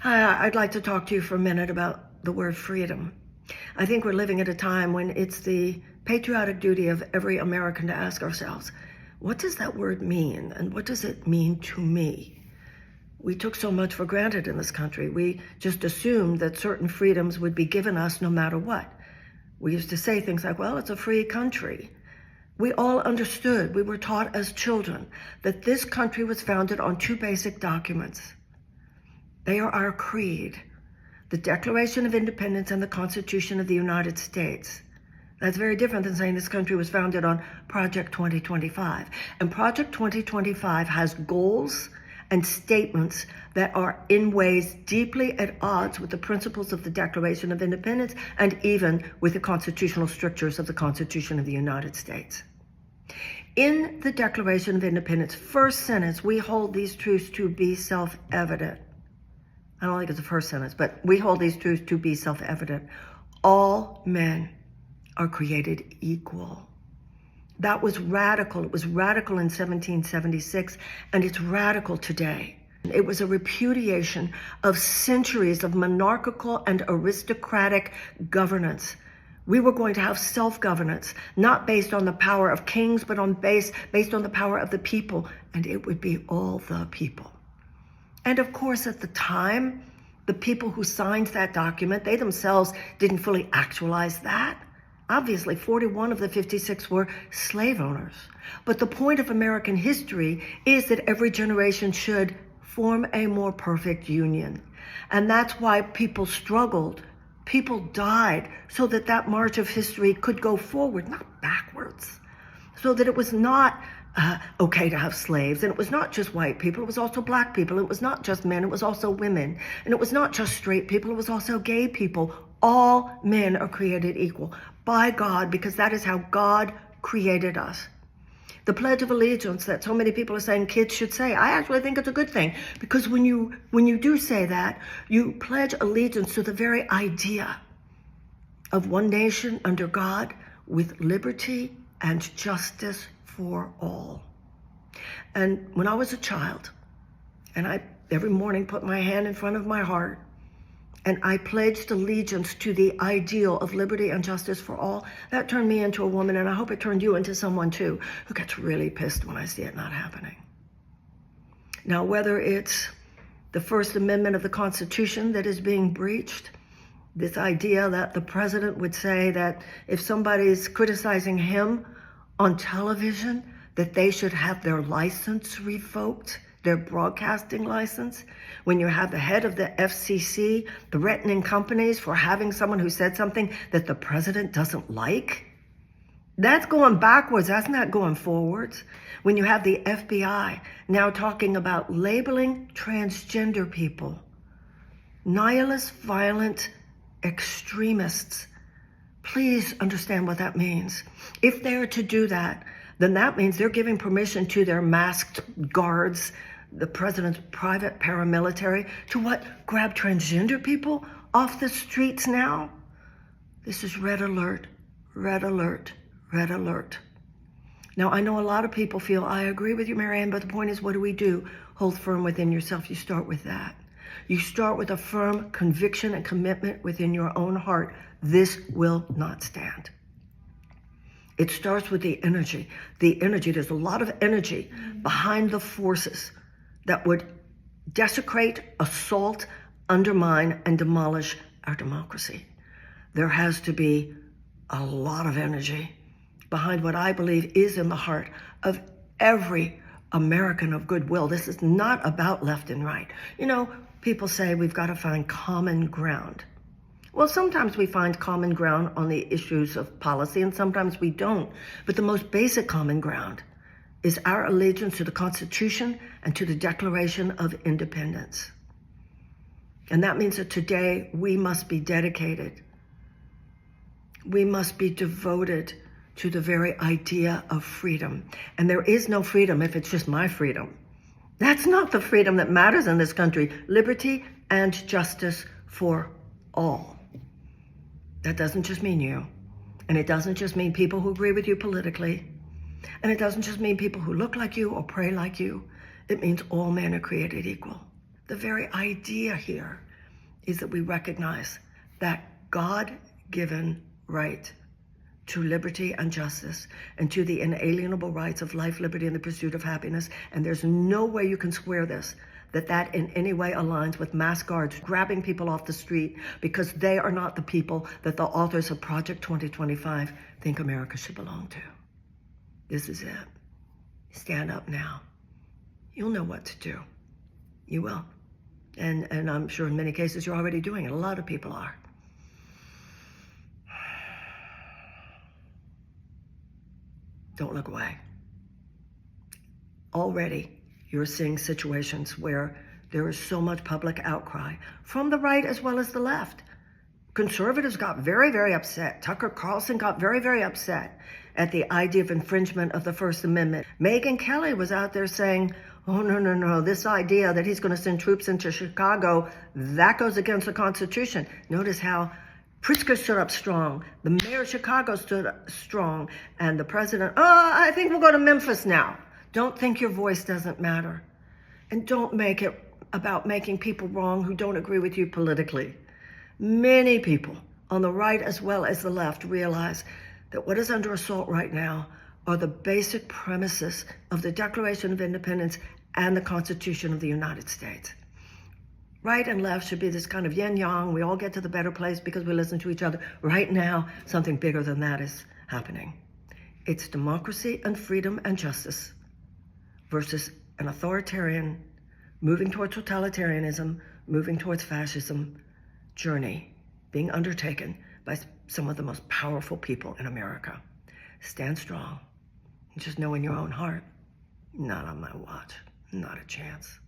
Hi, I'd like to talk to you for a minute about the word freedom. I think we're living at a time when it's the patriotic duty of every American to ask ourselves, what does that word mean, and what does it mean to me? We took so much for granted in this country. We just assumed that certain freedoms would be given us no matter what. We used to say things like, well, it's a free country. We all understood, we were taught as children, that this country was founded on two basic documents. They are our creed, the Declaration of Independence and the Constitution of the United States. That's very different than saying this country was founded on Project 2025. And Project 2025 has goals and statements that are in ways deeply at odds with the principles of the Declaration of Independence and even with the constitutional strictures of the Constitution of the United States. In the Declaration of Independence, first sentence, we hold these truths to be self-evident. I don't think it's the first sentence, but we hold these truths to be self-evident. All men are created equal. That was radical. It was radical in 1776, and it's radical today. It was a repudiation of centuries of monarchical and aristocratic governance. We were going to have self-governance, not based on the power of kings, but based on the power of the people, and it would be all the people. And of course, at the time, the people who signed that document, they themselves didn't fully actualize that. Obviously, 41 of the 56 were slave owners. But the point of American history is that every generation should form a more perfect union. And that's why people struggled. People died so that that march of history could go forward, not backwards. So that it was not okay to have slaves. And it was not just white people, it was also black people. It was not just men, it was also women. And it was not just straight people, it was also gay people. All men are created equal by God, because that is how God created us. The Pledge of Allegiance that so many people are saying kids should say, I actually think it's a good thing, because when you do say that, you pledge allegiance to the very idea of one nation under God with liberty and justice for all. And when I was a child, and I every morning put my hand in front of my heart, and I pledged allegiance to the ideal of liberty and justice for all, that turned me into a woman, and I hope it turned you into someone too, who gets really pissed when I see it not happening. Now, whether it's the First Amendment of the Constitution that is being breached, this idea that the president would say that if somebody's criticizing him on television, that they should have their license revoked, their broadcasting license, when you have the head of the FCC threatening companies for having someone who said something that the president doesn't like. That's going backwards, that's not going forwards. When you have the FBI now talking about labeling transgender people nihilist, violent extremists, please understand what that means. If they're to do that, then that means they're giving permission to their masked guards, the president's private paramilitary, to what? Grab transgender people off the streets now? This is red alert, red alert, red alert. Now, I know a lot of people feel, I agree with you, Marianne, but the point is, what do we do? Hold firm within yourself. You start with that. You start with a firm conviction and commitment within your own heart. This will not stand. It starts with the energy. The energy, there's a lot of energy behind the forces that would desecrate, assault, undermine, and demolish our democracy. There has to be a lot of energy behind what I believe is in the heart of every American of goodwill. This is not about left and right. You know, people say we've got to find common ground. Well, sometimes we find common ground on the issues of policy, and sometimes we don't. But the most basic common ground is our allegiance to the Constitution and to the Declaration of Independence. And that means that today we must be dedicated. We must be devoted to the very idea of freedom. And there is no freedom if it's just my freedom. That's not the freedom that matters in this country. Liberty and justice for all. That doesn't just mean you. And it doesn't just mean people who agree with you politically. And it doesn't just mean people who look like you or pray like you. It means all men are created equal. The very idea here is that we recognize that God-given right to liberty and justice and to the inalienable rights of life, liberty, and the pursuit of happiness. And there's no way you can square this, that in any way aligns with mass guards grabbing people off the street because they are not the people that the authors of Project 2025 think America should belong to. This is it. Stand up now. You'll know what to do. You will. And I'm sure in many cases you're already doing it. A lot of people are. Don't look away. Already you're seeing situations where there is so much public outcry from the right as well as the left. Conservatives got very, very upset. Tucker Carlson got very, very upset at the idea of infringement of the First Amendment. Megyn Kelly was out there saying, oh, no, this idea that he's going to send troops into Chicago, that goes against the Constitution. Notice how Pritzker stood up strong, the mayor of Chicago stood up strong, and the president, I think we'll go to Memphis now. Don't think your voice doesn't matter. And don't make it about making people wrong who don't agree with you politically. Many people on the right as well as the left realize that what is under assault right now are the basic premises of the Declaration of Independence and the Constitution of the United States. Right and left should be this kind of yin-yang. We all get to the better place because we listen to each other. Right now, something bigger than that is happening. It's democracy and freedom and justice versus an authoritarian, moving towards totalitarianism, moving towards fascism journey being undertaken by some of the most powerful people in America. Stand strong. Just know in your own heart, not on my watch, not a chance.